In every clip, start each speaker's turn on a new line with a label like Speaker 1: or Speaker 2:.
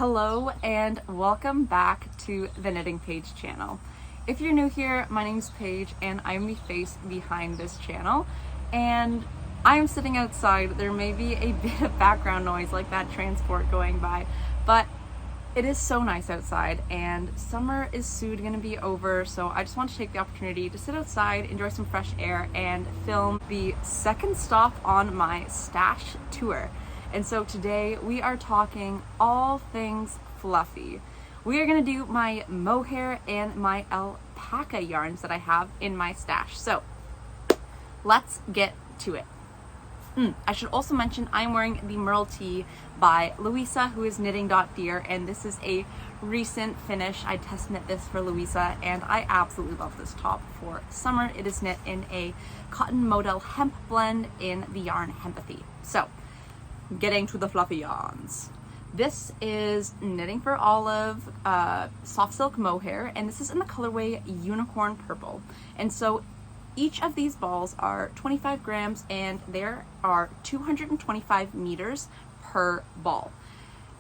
Speaker 1: Hello and welcome back to the Knitting Page channel. If you're new here, my name is Paige and I'm the face behind this channel, and I'm sitting outside. There may be a bit of background noise like that transport going by, but it is so nice outside and summer is soon going to be over, so I just want to take the opportunity to sit outside, enjoy some fresh air, and film the second stop on my stash tour. And so today we are talking all things fluffy. We are going to do my mohair and my alpaca yarns that I have in my stash. So let's get to it. I should also mention I'm wearing the Merle tee by Louisa, who is knitting.dear, and this is a recent finish. I test knit this for Louisa and I absolutely love this top for summer. It is knit in a cotton modal hemp blend in the yarn Hempathy. So getting to the fluffy yarns. This is Knitting for Olive soft silk mohair, and this is in the colorway Unicorn Purple. And so each of these balls are 25 grams and there are 225 meters per ball.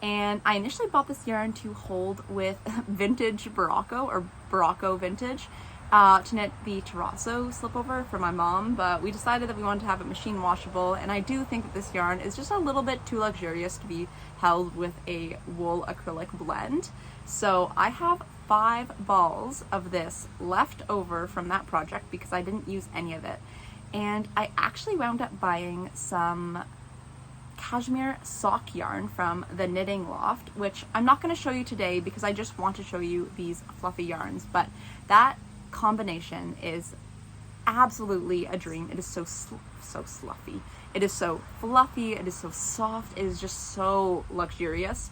Speaker 1: And I initially bought this yarn to hold with vintage Barocco or Barocco vintage to knit the terrazzo slipover for my mom, but we decided that we wanted to have it machine washable, and I do think that this yarn is just a little bit too luxurious to be held with a wool acrylic blend. So I have 5 balls of this left over from that project because I didn't use any of it, and I actually wound up buying some cashmere sock yarn from the Knitting Loft, which I'm not going to show you today because I just want to show you these fluffy yarns, but that combination is absolutely a dream. It is so fluffy. It is so fluffy. It is so soft. It is just so luxurious.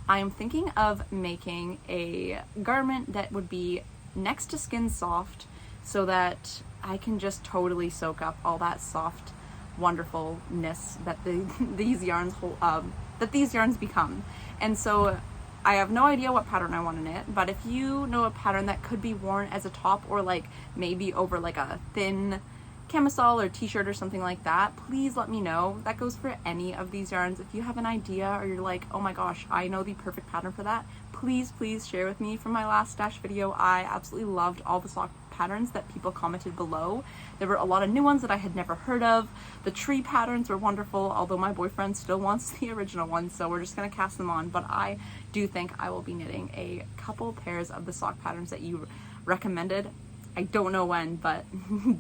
Speaker 1: I am thinking of making a garment that would be next to skin soft so that I can just totally soak up all that soft wonderfulness that these yarns become. And so I have no idea what pattern I want to knit, but if you know a pattern that could be worn as a top or like maybe over like a thin camisole or t-shirt or something like that, please let me know. That goes for any of these yarns. If you have an idea or you're like, oh my gosh, I know the perfect pattern for that, please share with me. From my last stash video, I absolutely loved all the sock patterns that people commented below. There were a lot of new ones that I had never heard of. The tree patterns were wonderful, although my boyfriend still wants the original ones, so we're just gonna cast them on. But I do think I will be knitting a couple pairs of the sock patterns that you recommended. I don't know when, but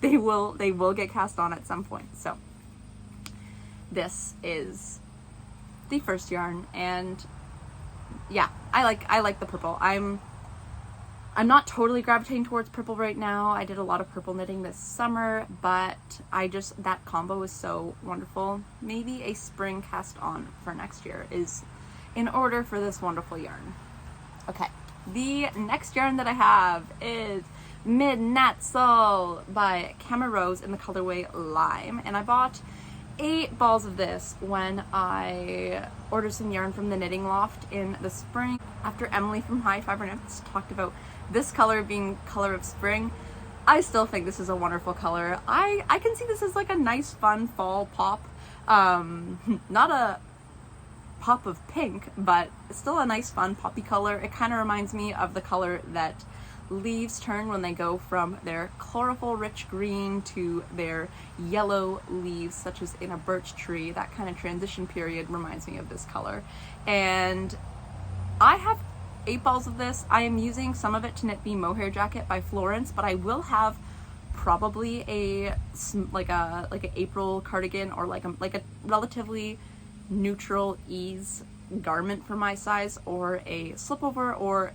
Speaker 1: they will get cast on at some point. So this is the first yarn, and yeah, I like the purple. I'm not totally gravitating towards purple right now. I did a lot of purple knitting this summer, but that combo is so wonderful. Maybe a spring cast on for next year is in order for this wonderful yarn. Okay, the next yarn that I have is Midnight Soul by Camel Rose in the colorway Lime, and I bought 8 balls of this when I ordered some yarn from the Knitting Loft in the spring after Emily from High Fiber Knits talked about this color being color of spring. I still think this is a wonderful color. I can see this as like a nice fun fall pop. Not a pop of pink, but still a nice fun poppy color. It kind of reminds me of the color that leaves turn when they go from their chlorophyll rich green to their yellow leaves, such as in a birch tree. That kind of transition period reminds me of this color. And I have 8 balls of this. I am using some of it to knit the mohair jacket by Florence, but I will have probably a April cardigan or like a relatively neutral ease garment for my size, or a slipover, or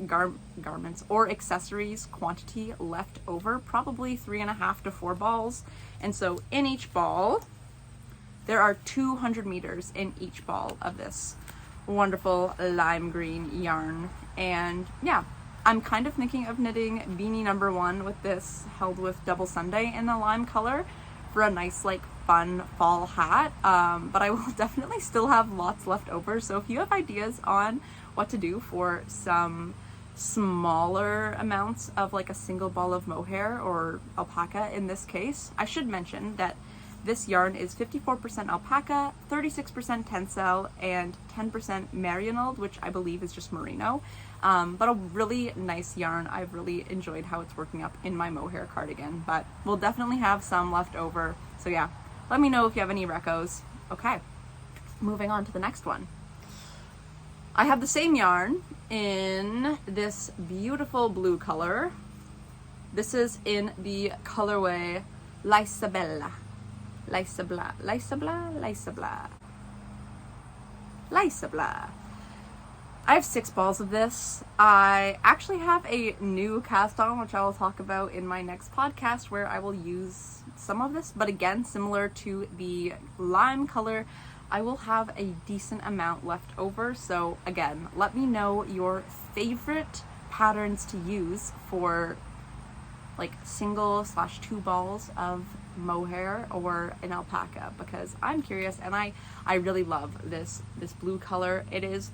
Speaker 1: garments or accessories quantity left over, probably 3.5 to 4 balls. And so in each ball there are 200 meters in each ball of this wonderful lime green yarn. And yeah, I'm kind of thinking of knitting beanie number 1 with this held with double Sunday in the lime color for a nice like fun fall hat, but I will definitely still have lots left over. So if you have ideas on what to do for some smaller amounts of like a single ball of mohair or alpaca in this case, I should mention that This yarn is 54% alpaca, 36% tencel, and 10% merino, which I believe is just merino. But a really nice yarn. I've really enjoyed how it's working up in my mohair cardigan, but we'll definitely have some left over. So yeah, let me know if you have any recos. Okay, moving on to the next one. I have the same yarn in this beautiful blue color. This is in the colorway Lisabella. Lisabella. I have 6 balls of this. I actually have a new cast on, which I will talk about in my next podcast, where I will use some of this, but again, similar to the lime color, I will have a decent amount left over. So again, let me know your favorite patterns to use for like single/2 balls of mohair or an alpaca, because I'm curious and I really love this blue color. It is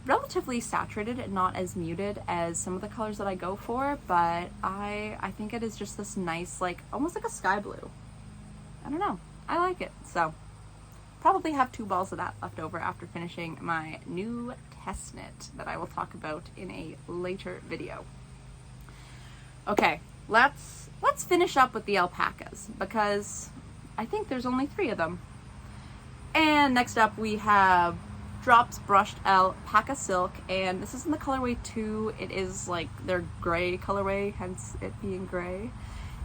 Speaker 1: relatively saturated and not as muted as some of the colors that I go for, but I think it is just this nice, like almost like a sky blue. I don't know, I like it. So probably have 2 balls of that left over after finishing my new test knit that I will talk about in a later video. Okay, let's finish up with the alpacas, because I think there's only 3 of them. And next up we have Drops Brushed Alpaca Silk, and this is in the colorway 2. It is like their gray colorway, hence it being gray.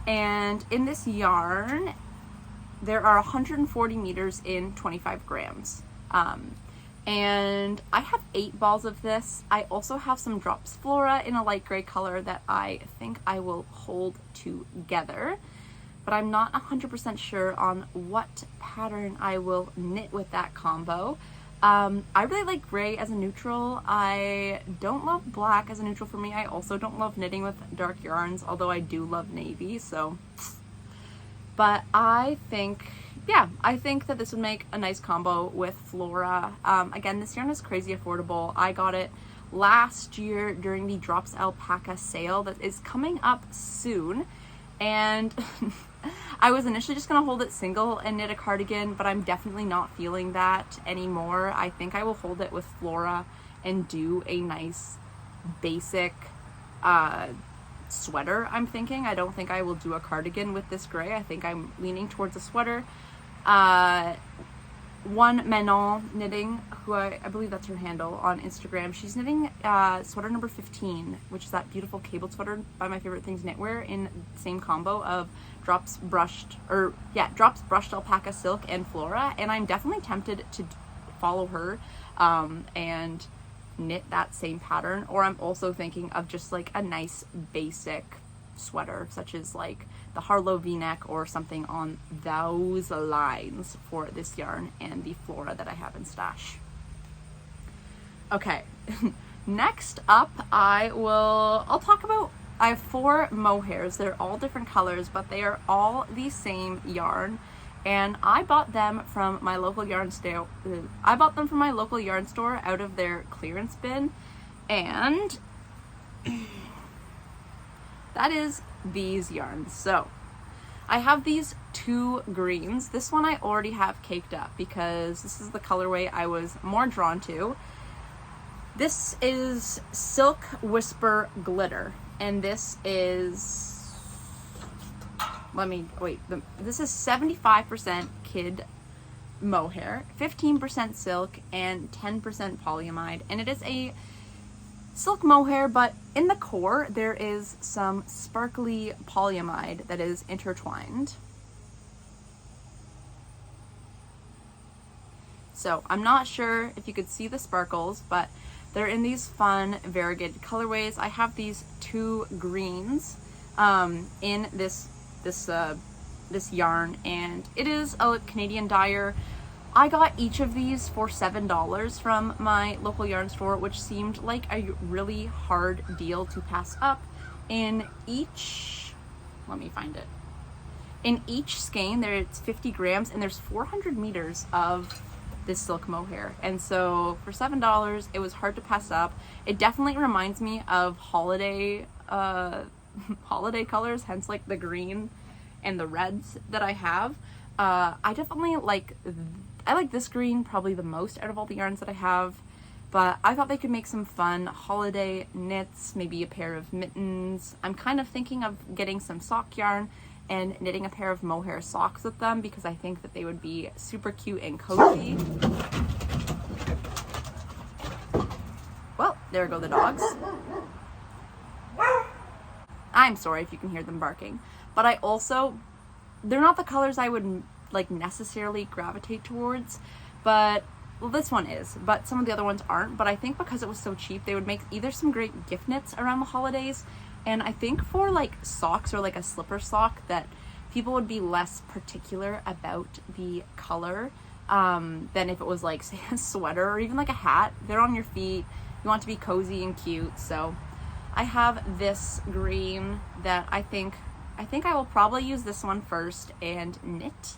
Speaker 1: And in this yarn, there are 140 meters in 25 grams. And I have 8 balls of this. I also have some Drops Flora in a light gray color that I think I will hold together, but I'm not 100% sure on what pattern I will knit with that combo. I really like gray as a neutral. I don't love black as a neutral for me. I also don't love knitting with dark yarns, although I do love navy, so. But I think that this would make a nice combo with Flora. Again, this yarn is crazy affordable. I got it last year during the Drops Alpaca sale that is coming up soon, and I was initially just gonna hold it single and knit a cardigan, but I'm definitely not feeling that anymore. I think I will hold it with Flora and do a nice basic sweater, I'm thinking. I don't think I will do a cardigan with this gray. I think I'm leaning towards a sweater. One Manon Knitting, who I believe that's her handle on Instagram, she's knitting sweater number 15, which is that beautiful cabled sweater by My Favorite Things Knitwear, in the same combo of Drops Brushed Alpaca Silk and Flora. And I'm definitely tempted to follow her and knit that same pattern. Or I'm also thinking of just like a nice basic sweater, such as like the Harlow v-neck or something on those lines for this yarn and the Flora that I have in stash. Okay, next up I have 4 mohairs. They're all different colors, but they are all the same yarn, and I bought them from my local yarn store. Out of their clearance bin, and that is these yarns. So I have these 2 greens. This one I already have caked up because this is the colorway I was more drawn to. This is Silk Whisper Glitter, and this is, this is 75% kid mohair, 15% silk, and 10% polyamide, and it is a silk mohair, but in the core there is some sparkly polyamide that is intertwined. So I'm not sure if you could see the sparkles, but they're in these fun variegated colorways. I have these 2 greens in this yarn, and it is a Canadian dyer. I got each of these for $7 from my local yarn store, which seemed like a really hard deal to pass up. In each, in each skein there's 50 grams, and there's 400 meters of this silk mohair, and so for $7 it was hard to pass up. It definitely reminds me of holiday colors, hence like the green and the reds that I have. I definitely like, I like this green probably the most out of all the yarns that I have, but I thought they could make some fun holiday knits, maybe a pair of mittens. I'm kind of thinking of getting some sock yarn and knitting a pair of mohair socks with them because I think that they would be super cute and cozy. Well, there go the dogs. I'm sorry if you can hear them barking, but I also, they're not the colors I would like necessarily gravitate towards, but well, this one is, but some of the other ones aren't. But I think because it was so cheap, they would make either some great gift knits around the holidays, and I think for like socks or like a slipper sock that people would be less particular about the color than if it was like, say, a sweater or even like a hat. They're on your feet, you want it to be cozy and cute. So I have this green that I think I will probably use this one first and knit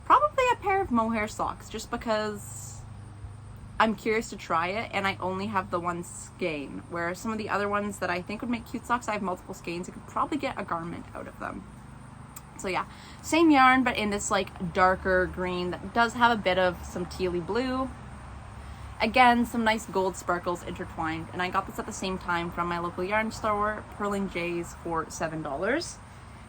Speaker 1: probably a pair of mohair socks just because I'm curious to try it, and I only have the one skein, where some of the other ones that I think would make cute socks, I have multiple skeins. I could probably get a garment out of them. So yeah, same yarn, but in this like darker green that does have a bit of some tealy blue. Again, some nice gold sparkles intertwined, and I got this at the same time from my local yarn store, Purling Jays, for $7.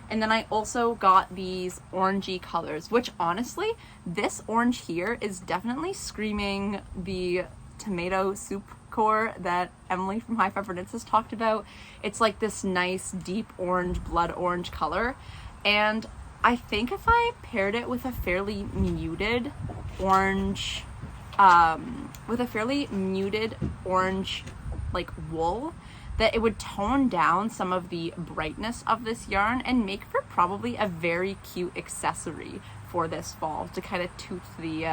Speaker 1: And then I also got these orangey colors, which honestly, this orange here is definitely screaming the tomato soup core that Emily from High Fiber Knits has talked about. It's like this nice deep orange, blood orange color. And I think if I paired it with a fairly muted orange, like wool, that it would tone down some of the brightness of this yarn and make for probably a very cute accessory for this fall to kind of toot the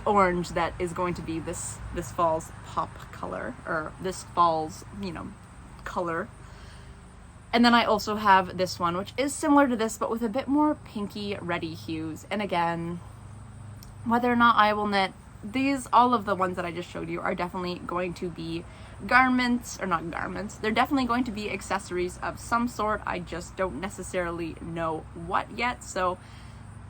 Speaker 1: orange that is going to be this fall's pop color, or this fall's, color. And then I also have this one, which is similar to this, but with a bit more pinky reddy hues. And again, whether or not I will knit these, all of the ones that I just showed you are definitely going to be garments, or not garments, they're definitely going to be accessories of some sort. I just don't necessarily know what yet. So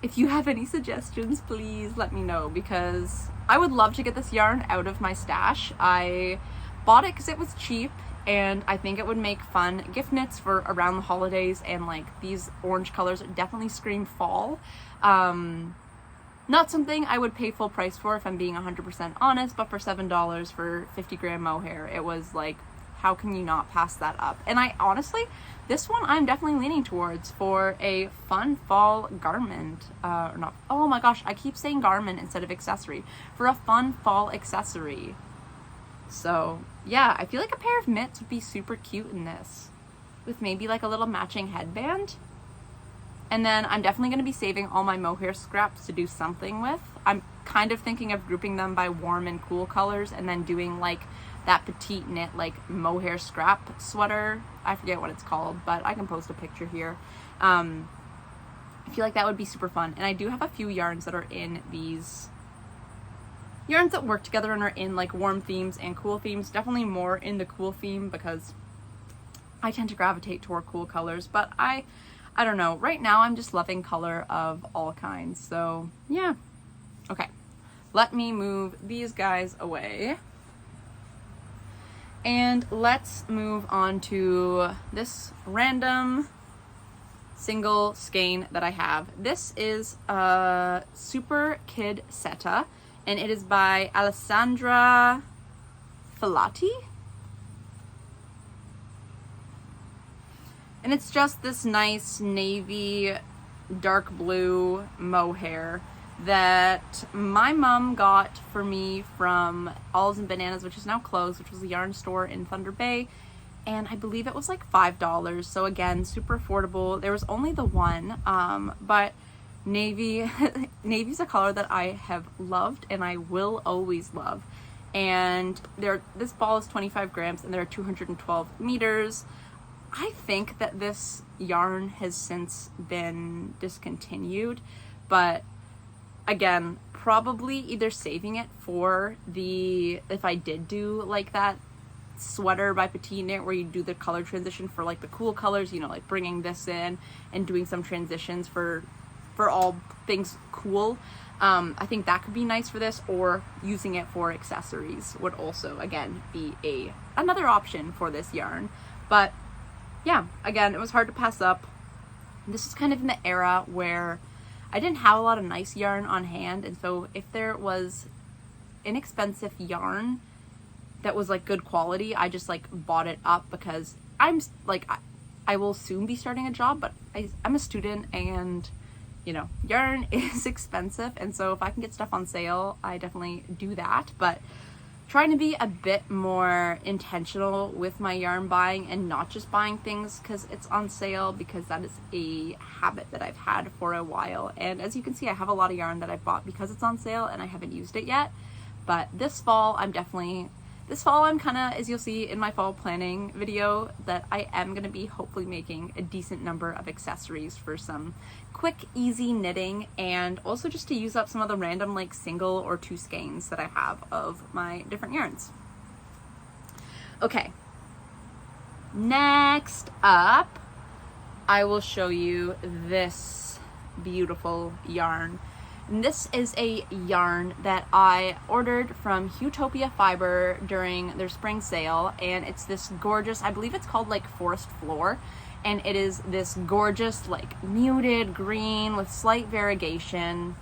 Speaker 1: if you have any suggestions, please let me know, because I would love to get this yarn out of my stash. I bought it because it was cheap, and I think it would make fun gift knits for around the holidays, and like these orange colors definitely scream fall. Not something I would pay full price for if I'm being 100% honest, but for $7 for 50 gram mohair, it was like, how can you not pass that up? And I honestly, this one I'm definitely leaning towards for a fun fall garment, or not, oh my gosh, I keep saying garment instead of accessory, for a fun fall accessory. So yeah, I feel like a pair of mitts would be super cute in this, with maybe like a little matching headband. And then I'm definitely going to be saving all my mohair scraps to do something with. I'm kind of thinking of grouping them by warm and cool colors, and then doing like that petite knit like mohair scrap sweater. I forget what it's called, but I can post a picture here. I feel like that would be super fun. And I do have a few yarns that are in these yarns that work together and are in like warm themes and cool themes. Definitely more in the cool theme because I tend to gravitate toward cool colors, but I don't know. Right now, I'm just loving color of all kinds. So, yeah. Okay. Let me move these guys away. And let's move on to this random single skein that I have. This is Super Kidsetta, and it is by Alessandra Filati. And it's just this nice navy, dark blue mohair that my mom got for me from Olives and Bananas, which is now closed, which was a yarn store in Thunder Bay. And I believe it was like $5. So again, super affordable. There was only the one, but navy, navy's a color that I have loved and I will always love. And this ball is 25 grams and there are 212 meters. I think that this yarn has since been discontinued, but again, probably either saving it for if I did do like that sweater by Petite Knit where you do the color transition for like the cool colors, like bringing this in and doing some transitions for for all things cool. I think that could be nice for this, or using it for accessories would also, again, be another option for this yarn. But yeah, again, it was hard to pass up. This is kind of in the era where I didn't have a lot of nice yarn on hand, and so if there was inexpensive yarn that was like good quality, I just like bought it up, because I'm like, I will soon be starting a job, but I'm a student, and you know, yarn is expensive, and so if I can get stuff on sale, I definitely do that. But trying to be a bit more intentional with my yarn buying, and not just buying things because it's on sale, because that is a habit that I've had for a while. And as you can see, I have a lot of yarn that I bought because it's on sale and I haven't used it yet. But this fall, I'm kind of, as you'll see in my fall planning video, that I am going to be hopefully making a decent number of accessories for some quick, easy knitting, and also just to use up some of the random like single or two skeins that I have of my different yarns. Okay, next up, I will show you this beautiful yarn. And this is a yarn that I ordered from Utopia Fiber during their spring sale, and it's this gorgeous, I believe it's called like Forest Floor, and it is this gorgeous like muted green with slight variegation.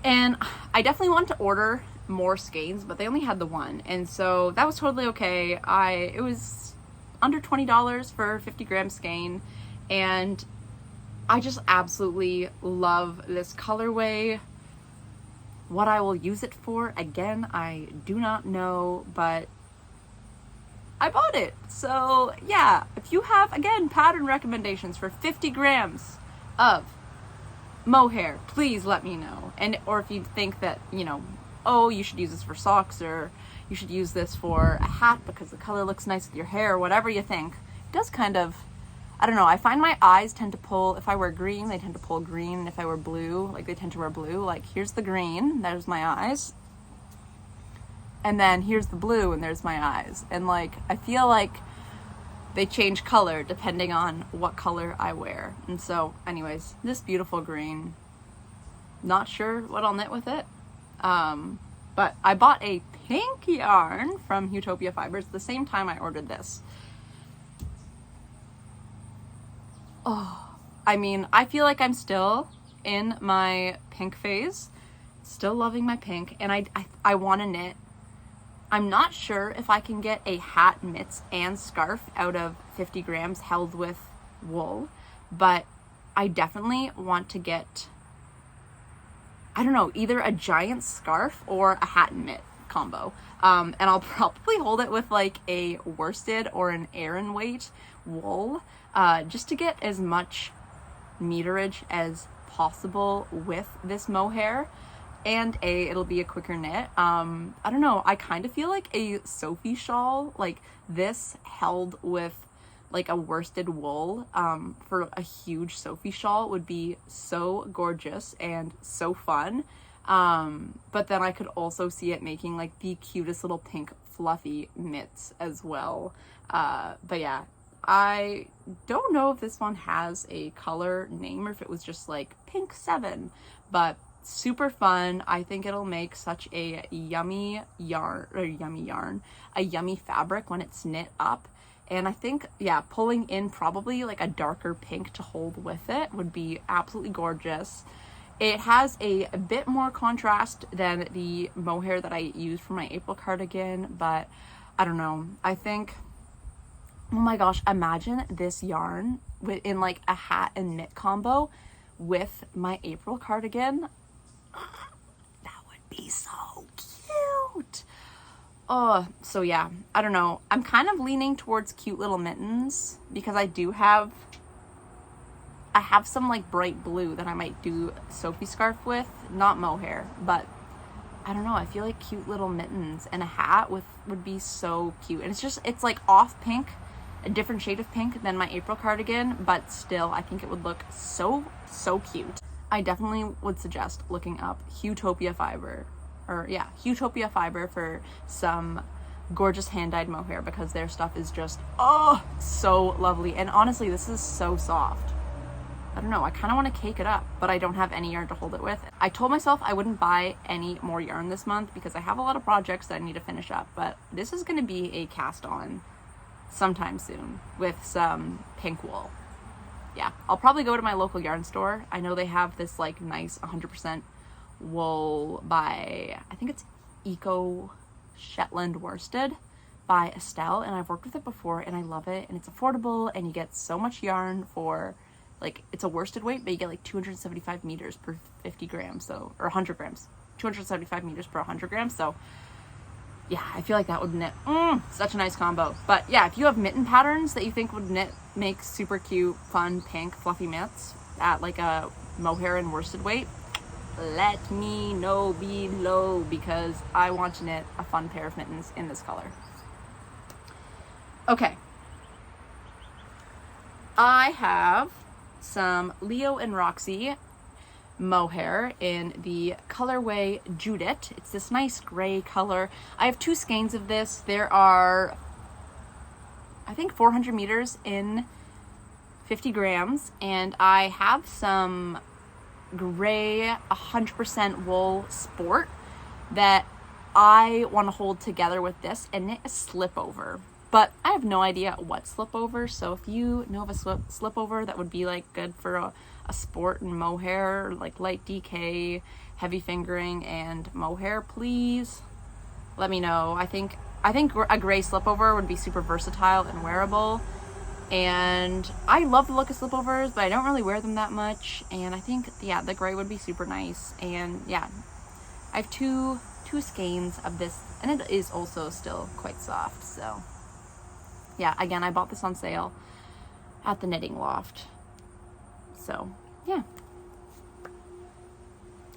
Speaker 1: And I definitely wanted to order more skeins, but they only had the one, and so that was totally okay. It was under $20 for a 50-gram skein. And I just absolutely love this colorway. What I will use it for, again, I do not know, but I bought it. So yeah, if you have, again, pattern recommendations for 50 grams of mohair, please let me know. And or if you think that, you know, oh, you should use this for socks, or you should use this for a hat because the color looks nice with your hair, or whatever you think. It does kind of, I don't know, I find my eyes tend to pull, if I wear green, they tend to pull green, and if I wear blue, like they tend to wear blue. Like, here's the green, there's my eyes, and then here's the blue, and there's my eyes. And like, I feel like they change color depending on what color I wear. And so, anyways, this beautiful green, not sure what I'll knit with it, but I bought a pink yarn from Utopia Fibers the same time I ordered this. Oh, I mean, I feel like I'm still in my pink phase, still loving my pink, and I want to knit. I'm not sure if I can get a hat, mitts, and scarf out of 50 grams held with wool, but I definitely want to get, I don't know, either a giant scarf or a hat and mitt combo. And I'll probably hold it with like a worsted or an Aran weight wool, just to get as much meterage as possible with this mohair, and it'll be a quicker knit. I don't know, I kind of feel like a Sophie shawl, like this held with like a worsted wool, for a huge Sophie shawl would be so gorgeous and so fun. But then I could also see it making like the cutest little pink fluffy mitts as well. But yeah, I don't know if this one has a color name or if it was just like Pink 7, but super fun. I think it'll make such a yummy fabric when it's knit up. And I think, yeah, pulling in probably like a darker pink to hold with it would be absolutely gorgeous. It has a bit more contrast than the mohair that I used for my April cardigan, but I don't know. I think, oh my gosh, imagine this yarn in like a hat and knit combo with my April cardigan. That would be so cute. Oh, so yeah, I don't know. I'm kind of leaning towards cute little mittens because I have some like bright blue that I might do Sophie scarf with, not mohair, but I don't know, I feel like cute little mittens and a hat would be so cute. And it's like off pink, a different shade of pink than my April cardigan, but still I think it would look so cute. I definitely would suggest looking up Utopia Fiber, or yeah, Utopia Fiber for some gorgeous hand-dyed mohair, because their stuff is just, oh, so lovely. And honestly, this is so soft. I don't know, I kind of want to cake it up, but I don't have any yarn to hold it with. I told myself I wouldn't buy any more yarn this month because I have a lot of projects that I need to finish up, but this is going to be a cast on sometime soon with some pink wool. Yeah, I'll probably go to my local yarn store. I know they have this like nice 100% wool by, I think it's Eco Shetland Worsted by Estelle, and I've worked with it before and I love it, and it's affordable, and you get so much yarn for, like, it's a worsted weight, but you get like 275 meters per 50 grams, so, or 100 grams, 275 meters per 100 grams, so yeah, I feel like that would knit, such a nice combo. But yeah, if you have mitten patterns that you think would knit, make super cute, fun, pink, fluffy mitts at like a mohair and worsted weight, let me know below, because I want to knit a fun pair of mittens in this color. Okay. I have some Leo and Roxy mohair in the colorway Judith. It's this nice gray color. I have 2 skeins of this. There are, I think, 400 meters in 50 grams, and I have some gray 100% wool sport that I want to hold together with this and knit a slip over. But I have no idea what slip over, so if you know of a slip over that would be like good for a sport and mohair, like light DK, heavy fingering, and mohair, please let me know. I think a gray slip over would be super versatile and wearable, and I love the look of slipovers, but I don't really wear them that much, and I think, yeah, the gray would be super nice. And yeah, I have two skeins of this, and it is also still quite soft, so yeah, again, I bought this on sale at the Knitting Loft. So, yeah.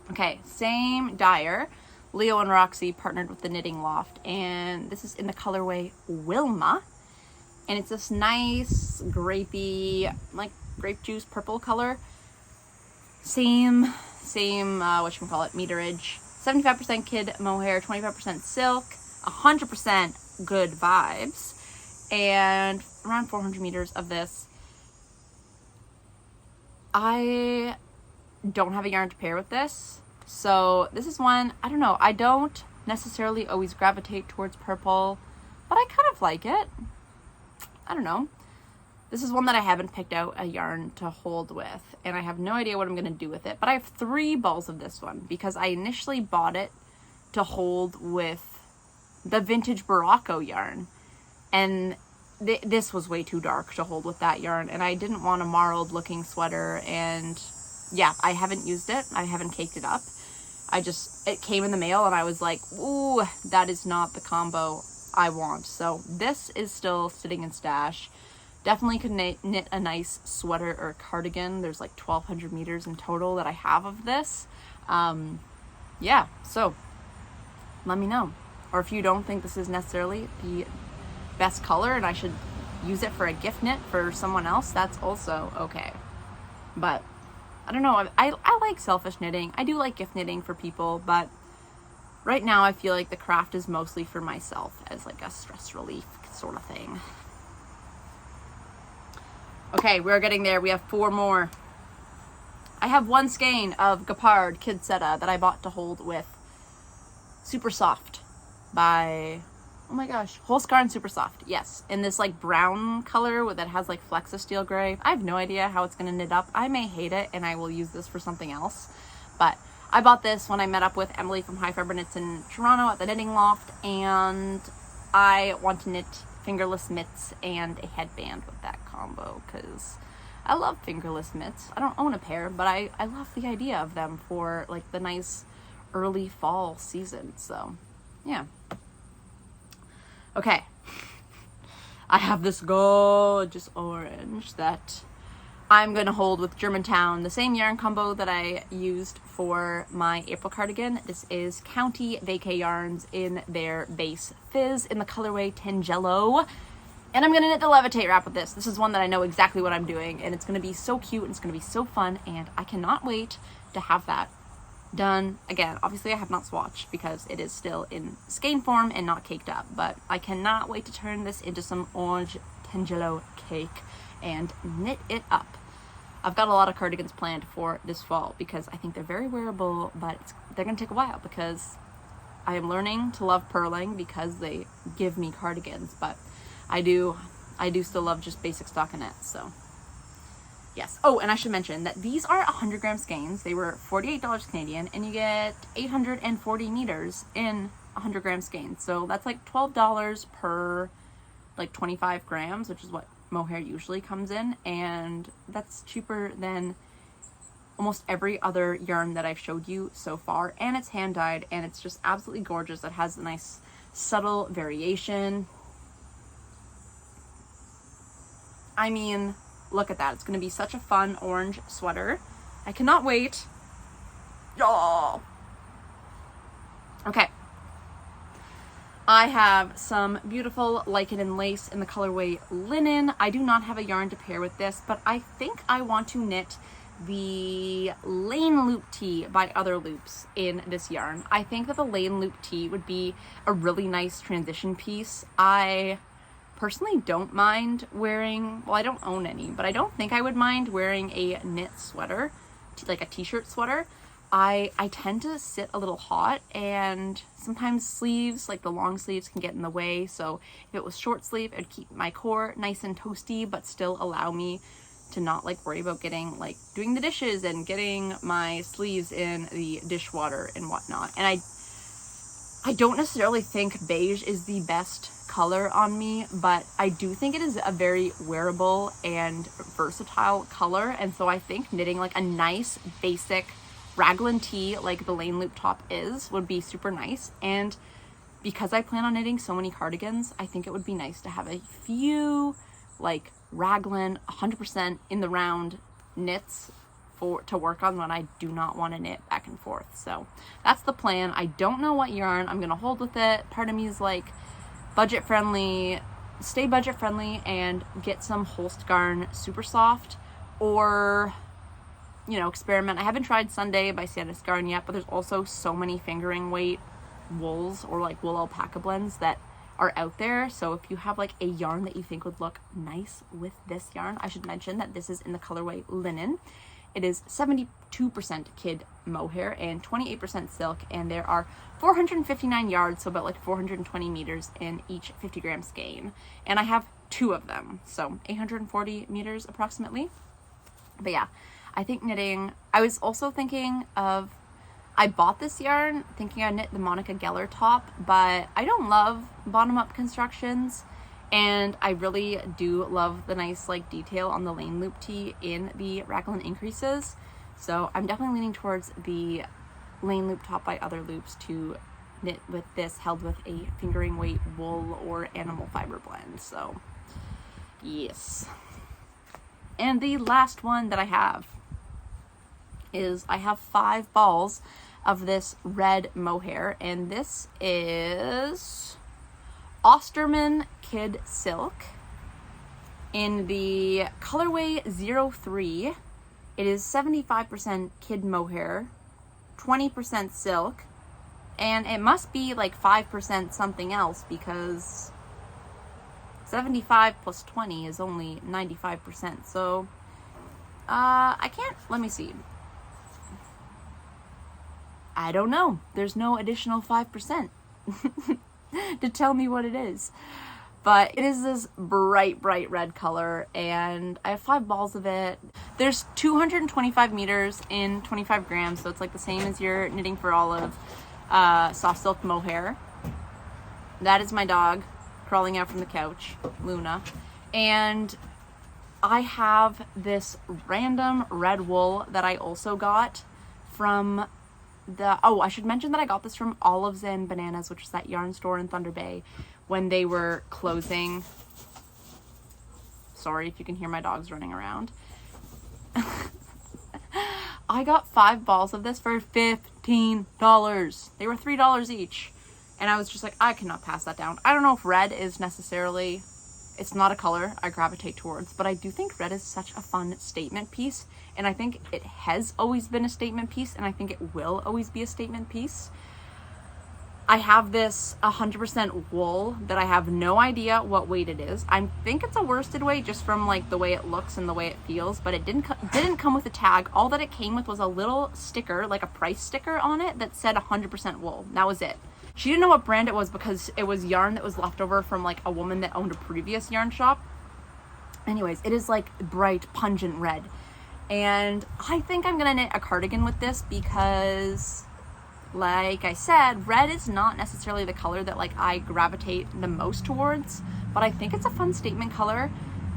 Speaker 1: Okay, same dyer. Leo and Roxy partnered with the Knitting Loft, and this is in the colorway Wilma. And it's this nice grapey, like grape juice purple color. Same whatchamacallit, meterage. 75% kid mohair, 25% silk, 100% good vibes. And around 400 meters of this. I don't have a yarn to pair with this, so this is one, I don't know, I don't necessarily always gravitate towards purple, but I kind of like it. I don't know. This is one that I haven't picked out a yarn to hold with, and I have no idea what I'm going to do with it, but I have 3 balls of this one because I initially bought it to hold with the vintage Barocco yarn, and this was way too dark to hold with that yarn, and I didn't want a marled looking sweater, and yeah, I haven't used it. I haven't caked it up. It came in the mail and I was like, ooh, that is not the combo I want. So this is still sitting in stash. Definitely could knit a nice sweater or cardigan. There's like 1,200 meters in total that I have of this. Yeah, so let me know. Or if you don't think this is necessarily the best color and I should use it for a gift knit for someone else, that's also okay. But I don't know, I like selfish knitting. I do like gift knitting for people, but right now I feel like the craft is mostly for myself as like a stress relief sort of thing. Okay, we're getting there. We have 4 more. I have 1 skein of Capard Kidsetta that I bought to hold with Super Soft by, oh my gosh, Holscar and Super Soft. Yes, in this like brown color that has like Flexa Steel Gray. I have no idea how it's gonna knit up. I may hate it and I will use this for something else. But I bought this when I met up with Emily from High Fiber Knits in Toronto at the Knitting Loft, and I want to knit fingerless mitts and a headband with that combo because I love fingerless mitts. I don't own a pair, but I love the idea of them for like the nice early fall season. So yeah. Okay, I have this gorgeous orange that I'm going to hold with Germantown, the same yarn combo that I used for my April cardigan. This is County Vacay Yarns in their base fizz in the colorway Tangelo. And I'm going to knit the levitate wrap with this. This is one that I know exactly what I'm doing, and it's going to be so cute and it's going to be so fun, and I cannot wait to have that done. Again, obviously I have not swatched because it is still in skein form and not caked up, but I cannot wait to turn this into some orange tangelo cake and knit it up. I've got a lot of cardigans planned for this fall because I think they're very wearable, but they're gonna take a while because I am learning to love purling because they give me cardigans, but I do still love just basic stockinette, so yes. Oh, and I should mention that these are 100 gram skeins. They were $48 Canadian, and you get 840 meters in 100 gram skeins. So that's like $12 per like 25 grams, which is what mohair usually comes in, and that's cheaper than almost every other yarn that I've showed you so far, and it's hand dyed, and it's just absolutely gorgeous. It has a nice subtle variation. I mean, look at that. It's going to be such a fun orange sweater. I cannot wait. Oh. Okay. I have some beautiful Lichen and Lace in the colorway Linen. I do not have a yarn to pair with this, but I think I want to knit the Lane Loop Tee by Other Loops in this yarn. I think that the Lane Loop Tee would be a really nice transition piece. I personally don't mind wearing, well, I don't own any, but I don't think I would mind wearing a knit sweater, like a t-shirt sweater. I tend to sit a little hot, and sometimes sleeves, like the long sleeves, can get in the way. So if it was short sleeve, it'd keep my core nice and toasty, but still allow me to not like worry about getting like doing the dishes and getting my sleeves in the dishwater and whatnot. And I don't necessarily think beige is the best color on me, but I do think it is a very wearable and versatile color. And so I think knitting like a nice basic raglan tee like the Lane Loop top would be super nice. And because I plan on knitting so many cardigans, I think it would be nice to have a few like raglan 100% in the round knits to work on when I do not want to knit back and forth. So that's the plan. I don't know what yarn I'm gonna hold with it. Part of me is like budget friendly, stay budget friendly and get some Holst Garn super soft, or you know, experiment. I haven't tried Sunday by Sandus Garn yet, but there's also so many fingering weight wools or like wool alpaca blends that are out there. So if you have like a yarn that you think would look nice with this yarn, I should mention that this is in the colorway Linen. It is 72% kid mohair and 28% silk, and there are 459 yards, so about like 420 meters in each 50 gram skein. And I have 2 of them, so 840 meters approximately. But yeah, I think knitting, I was also thinking of, I bought this yarn thinking I'd knit the Monica Geller top, but I don't love bottom up constructions. And I really do love the nice like detail on the Lane Loop Tee in the raglan increases. So I'm definitely leaning towards the Lane Loop top by Other Loops to knit with this, held with a fingering weight wool or animal fiber blend. So yes. And the last one that I have is I have 5 balls of this red mohair, and this is Osterman Kid Silk in the colorway 03. It is 75% kid mohair, 20% silk, and it must be like 5% something else because 75 plus 20 is only 95%. So I can't, let me see. I don't know. There's no additional 5% to tell me what it is. But it is this bright red color, and I have 5 balls of it. There's 225 meters in 25 grams, so it's like the same as your Knitting for Olive soft silk mohair. That is my dog crawling out from the couch, Luna. And I have this random red wool that I also got from I should mention that I got this from Olives and Bananas, which is that yarn store in Thunder Bay, when they were closing. Sorry if you can hear my dogs running around. I got 5 balls of this for $15. They were $3 each. And I was just like, I cannot pass that down. I don't know if red is necessarily, It's not a color I gravitate towards, but I do think red is such a fun statement piece, and I think it has always been a statement piece, and I think it will always be a statement piece. I have this 100% wool that I have no idea what weight it is. I think it's a worsted weight just from like the way it looks and the way it feels, but it didn't come with a tag. All that it came with was a little sticker, like a price sticker on it that said 100% wool. That was it. She didn't know what brand it was because it was yarn that was left over from like a woman that owned a previous yarn shop. Anyways, it is like bright, pungent red. And I think I'm gonna knit a cardigan with this because, like I said, red is not necessarily the color that like I gravitate the most towards, but I think it's a fun statement color.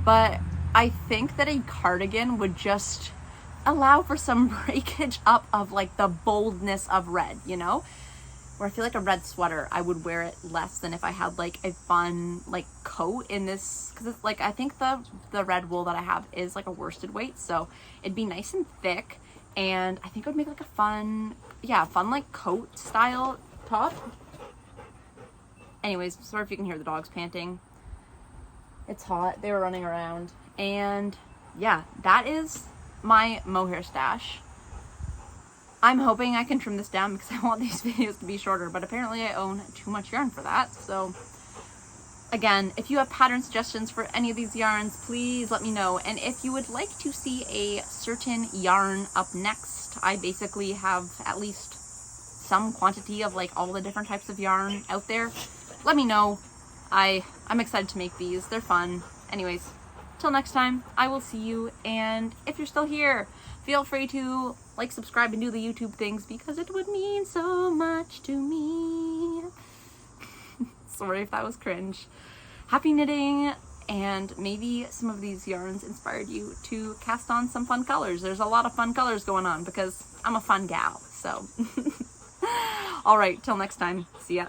Speaker 1: But I think that a cardigan would just allow for some breakage up of like the boldness of red, you know? Where I feel like a red sweater, I would wear it less than if I had like a fun like coat in this, because it's like, I think the red wool that I have is like a worsted weight, so it'd be nice and thick, and I think it would make like a fun like coat style top. Anyways, sorry if you can hear the dogs panting. It's hot, they were running around, and yeah, that is my mohair stash. I'm hoping I can trim this down because I want these videos to be shorter, but apparently I own too much yarn for that. So again, if you have pattern suggestions for any of these yarns, please let me know. And if you would like to see a certain yarn up next, I basically have at least some quantity of like all the different types of yarn out there. Let me know. I'm excited to make these. They're fun. Anyways, till next time, I will see you. And if you're still here, feel free to like, subscribe, and do the YouTube things because it would mean so much to me. Sorry if that was cringe. Happy knitting, and maybe some of these yarns inspired you to cast on some fun colors. There's a lot of fun colors going on because I'm a fun gal, so. All right, till next time. See ya.